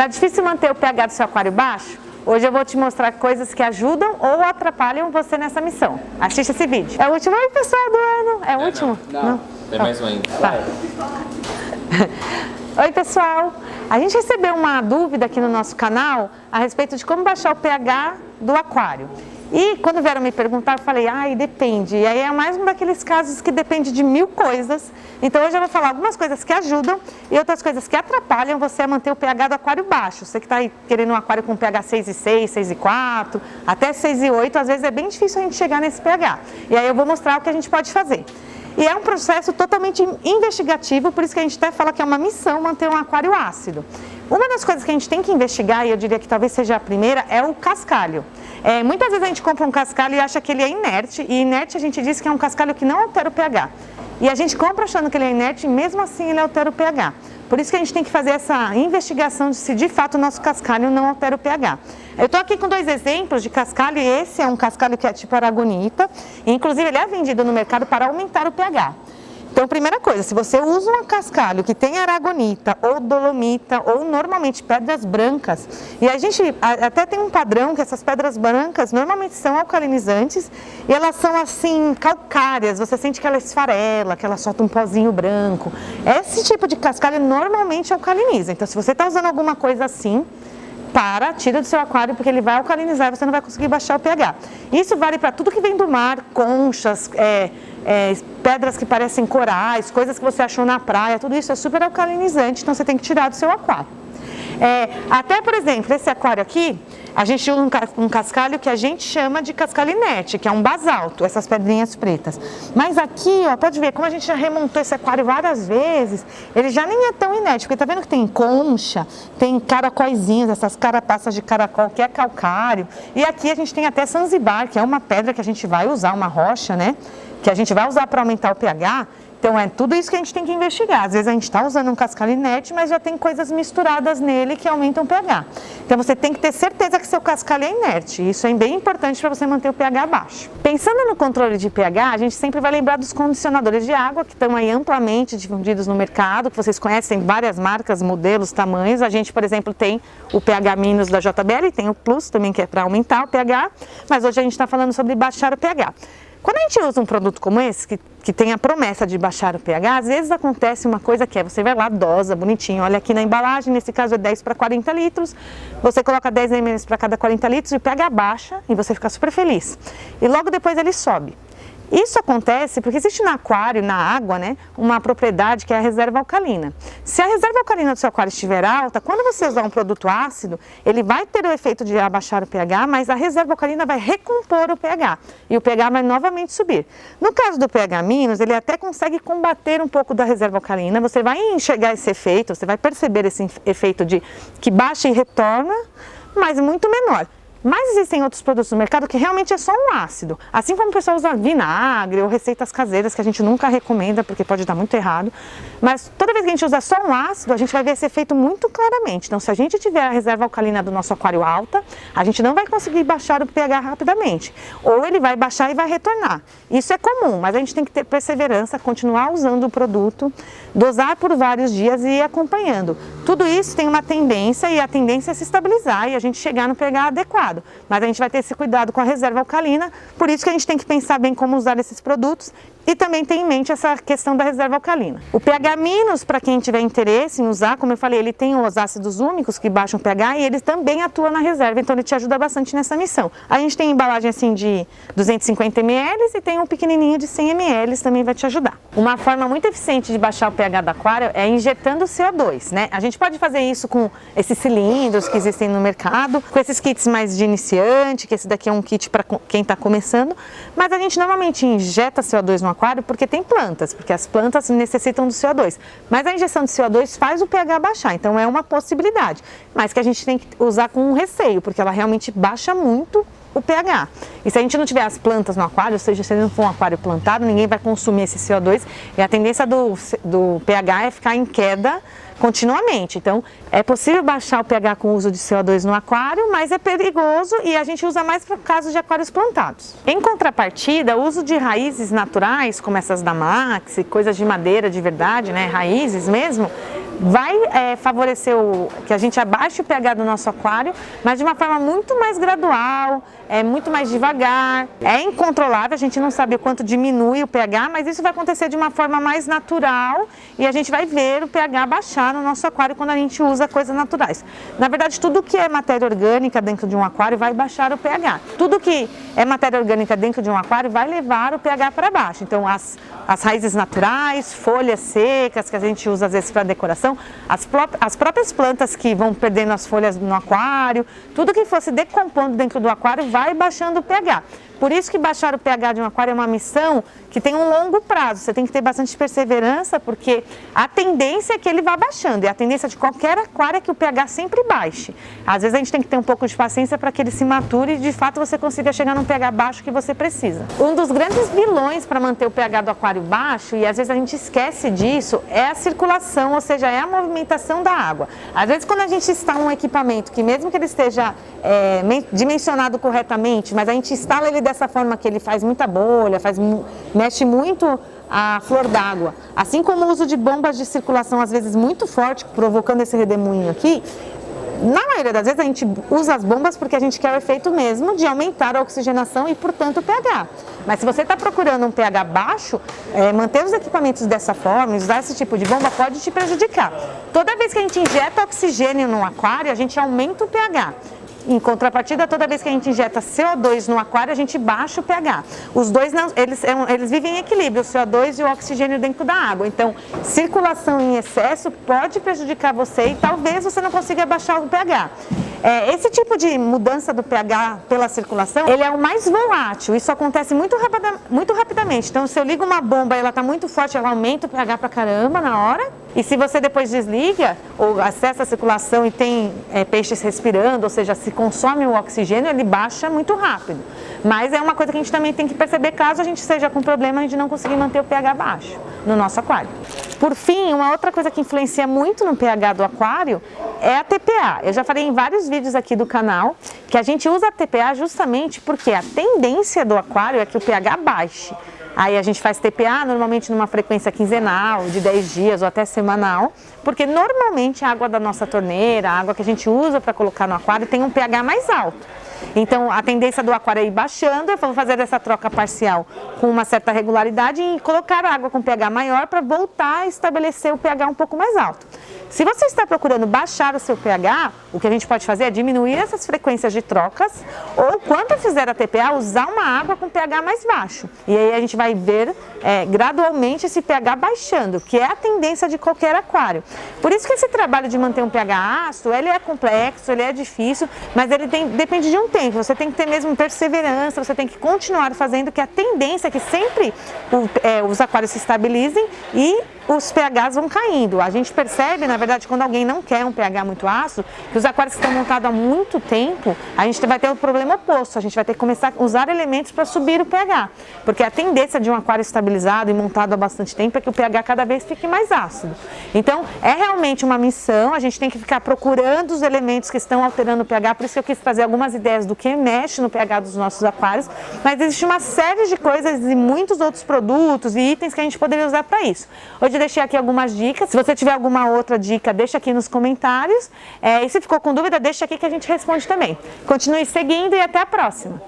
Tá difícil manter o pH do seu aquário baixo? Hoje eu vou te mostrar coisas que ajudam ou atrapalham você nessa missão. Assiste esse vídeo. É o último aí, pessoal, do ano. É o último? Não. Tem mais um ainda. Tá. Oi, pessoal. A gente recebeu uma dúvida aqui no nosso canal a respeito de como baixar o pH do aquário. E quando vieram me perguntar, eu falei, depende. E aí é mais um daqueles casos que depende de 1000 coisas. Então hoje eu vou falar algumas coisas que ajudam e outras coisas que atrapalham você a manter o pH do aquário baixo. Você que está aí querendo um aquário com pH 6,6, 6,4, até 6,8, às vezes é bem difícil a gente chegar nesse pH. E aí eu vou mostrar o que a gente pode fazer. E é um processo totalmente investigativo, por isso que a gente até fala que é uma missão manter um aquário ácido. Uma das coisas que a gente tem que investigar, e eu diria que talvez seja a primeira, é o cascalho. Muitas vezes a gente compra um cascalho e acha que ele é inerte, e inerte a gente diz que é um cascalho que não altera o pH. E a gente compra achando que ele é inerte e mesmo assim ele altera o pH. Por isso que a gente tem que fazer essa investigação de se de fato o nosso cascalho não altera o pH. Eu estou aqui com 2 exemplos de cascalho, e esse é um cascalho que é tipo aragonita, e inclusive ele é vendido no mercado para aumentar o pH. Então, primeira coisa, se você usa um cascalho que tem aragonita ou dolomita ou normalmente pedras brancas, e a gente até tem um padrão que essas pedras brancas normalmente são alcalinizantes e elas são assim calcárias, você sente que ela esfarela, que ela solta um pozinho branco. Esse tipo de cascalho normalmente alcaliniza, então se você está usando alguma coisa assim, tira do seu aquário porque ele vai alcalinizar e você não vai conseguir baixar o pH. Isso vale para tudo que vem do mar, conchas, pedras que parecem corais, coisas que você achou na praia, tudo isso é super alcalinizante, então você tem que tirar do seu aquário. Até, por exemplo, esse aquário aqui, a gente usa um cascalho que a gente chama de cascalho inerte, que é um basalto, essas pedrinhas pretas. Mas aqui, ó, pode ver, como a gente já remontou esse aquário várias vezes, ele já nem é tão inerte, porque tá vendo que tem concha, tem caracóizinhos, essas carapaças de caracol, que é calcário. E aqui a gente tem até Zanzibar, que é uma pedra que a gente vai usar, uma rocha, né? Que a gente vai usar para aumentar o pH. Então é tudo isso que a gente tem que investigar. Às vezes a gente está usando um cascalho inerte, mas já tem coisas misturadas nele que aumentam o pH. Então você tem que ter certeza que seu cascalho é inerte. Isso é bem importante para você manter o pH baixo. Pensando no controle de pH, a gente sempre vai lembrar dos condicionadores de água, que estão aí amplamente difundidos no mercado, que vocês conhecem várias marcas, modelos, tamanhos. A gente, por exemplo, tem o pH- da JBL, tem o Plus também, que é para aumentar o pH, mas hoje a gente está falando sobre baixar o pH. Quando a gente usa um produto como esse, que tem a promessa de baixar o pH, às vezes acontece uma coisa que você vai lá, dosa, bonitinho, olha aqui na embalagem, nesse caso é 10 para 40 litros, você coloca 10 ml para cada 40 litros e o pH baixa e você fica super feliz. E logo depois ele sobe. Isso acontece porque existe no aquário, na água, né, uma propriedade que é a reserva alcalina. Se a reserva alcalina do seu aquário estiver alta, quando você usar um produto ácido, ele vai ter o efeito de abaixar o pH, mas a reserva alcalina vai recompor o pH e o pH vai novamente subir. No caso do pH-, ele até consegue combater um pouco da reserva alcalina, você vai enxergar esse efeito, você vai perceber esse efeito de que baixa e retorna, mas muito menor. Mas existem outros produtos no mercado que realmente é só um ácido. Assim como o pessoal usa vinagre ou receitas caseiras que a gente nunca recomenda porque pode dar muito errado. Mas toda vez que a gente usa só um ácido, a gente vai ver esse efeito muito claramente. Então, se a gente tiver a reserva alcalina do nosso aquário alta, a gente não vai conseguir baixar o pH rapidamente. Ou ele vai baixar e vai retornar. Isso é comum, mas a gente tem que ter perseverança, continuar usando o produto, dosar por vários dias e ir acompanhando. Tudo isso tem uma tendência e a tendência é se estabilizar e a gente chegar no pH adequado. Mas a gente vai ter esse cuidado com a reserva alcalina, por isso que a gente tem que pensar bem como usar esses produtos e também ter em mente essa questão da reserva alcalina. O pH-, para quem tiver interesse em usar, como eu falei, ele tem os ácidos úmicos que baixam o pH e ele também atua na reserva, então ele te ajuda bastante nessa missão. A gente tem embalagem assim de 250 ml e tem um pequenininho de 100 ml, também vai te ajudar. Uma forma muito eficiente de baixar o pH do aquário é injetando CO2, né? A gente pode fazer isso com esses cilindros que existem no mercado, com esses kits mais de iniciante, que esse daqui é um kit para quem está começando, mas a gente normalmente injeta CO2 no aquário porque tem plantas, porque as plantas necessitam do CO2, mas a injeção de CO2 faz o pH baixar, então é uma possibilidade, mas que a gente tem que usar com receio, porque ela realmente baixa muito o pH. E se a gente não tiver as plantas no aquário, ou seja, se não for um aquário plantado, ninguém vai consumir esse CO2 e a tendência do pH é ficar em queda continuamente. Então, é possível baixar o pH com o uso de CO2 no aquário, mas é perigoso e a gente usa mais para casos de aquários plantados. Em contrapartida, o uso de raízes naturais, como essas da Max, coisas de madeira de verdade, né, raízes mesmo, vai favorecer que a gente abaixe o pH do nosso aquário, mas de uma forma muito mais gradual, muito mais devagar. É incontrolável, a gente não sabe o quanto diminui o pH, mas isso vai acontecer de uma forma mais natural e a gente vai ver o pH baixar no nosso aquário quando a gente usa coisas naturais. Na verdade, tudo que é matéria orgânica dentro de um aquário vai baixar o pH. Tudo que é matéria orgânica dentro de um aquário vai levar o pH para baixo. Então, as raízes naturais, folhas secas que a gente usa às vezes para decoração, as próprias plantas que vão perdendo as folhas no aquário, tudo que fosse decompondo dentro do aquário vai baixando o pH. Por isso que baixar o pH de um aquário é uma missão que tem um longo prazo. Você tem que ter bastante perseverança, porque a tendência é que ele vá baixando. E a tendência de qualquer aquário é que o pH sempre baixe. Às vezes a gente tem que ter um pouco de paciência para que ele se mature e de fato você consiga chegar num pH baixo que você precisa. Um dos grandes vilões para manter o pH do aquário baixo, e às vezes a gente esquece disso, é a circulação, ou seja, é a movimentação da água. Às vezes quando a gente instala um equipamento que mesmo que ele esteja dimensionado corretamente, mas a gente instala ele dessa forma que ele faz muita bolha, mexe muito a flor d'água, assim como o uso de bombas de circulação às vezes muito forte, provocando esse redemoinho aqui. Na maioria das vezes a gente usa as bombas porque a gente quer o efeito mesmo de aumentar a oxigenação e, portanto, o pH. Mas se você está procurando um pH baixo, manter os equipamentos dessa forma, usar esse tipo de bomba pode te prejudicar. Toda vez que a gente injeta oxigênio no aquário, a gente aumenta o pH. Em contrapartida, toda vez que a gente injeta CO2 no aquário, a gente baixa o pH. Os dois, eles vivem em equilíbrio, o CO2 e o oxigênio dentro da água. Então, circulação em excesso pode prejudicar você e talvez você não consiga baixar o pH. Esse tipo de mudança do pH pela circulação, ele é o mais volátil, isso acontece muito rapidamente. Então, se eu ligo uma bomba e ela está muito forte, ela aumenta o pH pra caramba na hora. E se você depois desliga ou acessa a circulação e tem peixes respirando, ou seja, se consome o oxigênio, ele baixa muito rápido. Mas é uma coisa que a gente também tem que perceber caso a gente esteja com problema de não conseguir manter o pH baixo no nosso aquário. Por fim, uma outra coisa que influencia muito no pH do aquário é a TPA. Eu já falei em vários vídeos aqui do canal que a gente usa a TPA justamente porque a tendência do aquário é que o pH baixe. Aí a gente faz TPA normalmente numa frequência quinzenal, de 10 dias ou até semanal, porque normalmente a água da nossa torneira, a água que a gente usa para colocar no aquário tem um pH mais alto. Então a tendência do aquário é ir baixando, eu vou fazer essa troca parcial com uma certa regularidade e colocar água com pH maior para voltar a estabelecer o pH um pouco mais alto. Se você está procurando baixar o seu pH, o que a gente pode fazer é diminuir essas frequências de trocas ou, quando fizer a TPA, usar uma água com pH mais baixo. E aí a gente vai ver gradualmente esse pH baixando, que é a tendência de qualquer aquário. Por isso que esse trabalho de manter um pH ácido, ele é complexo, ele é difícil, mas ele depende de um tempo. Você tem que ter mesmo perseverança, você tem que continuar fazendo, que a tendência é que sempre os aquários se estabilizem e os pHs vão caindo. A gente percebe, na verdade, quando alguém não quer um pH muito ácido, que os aquários que estão montados há muito tempo, a gente vai ter o problema oposto, a gente vai ter que começar a usar elementos para subir o pH, porque a tendência de um aquário estabilizado e montado há bastante tempo é que o pH cada vez fique mais ácido. Então, é realmente uma missão, a gente tem que ficar procurando os elementos que estão alterando o pH, por isso que eu quis trazer algumas ideias do que mexe no pH dos nossos aquários, mas existe uma série de coisas e muitos outros produtos e itens que a gente poderia usar para isso. Hoje eu deixei aqui algumas dicas, se você tiver alguma outra dica, deixa aqui nos comentários, e se ficou com dúvida, deixa aqui que a gente responde também. Continue seguindo e até a próxima!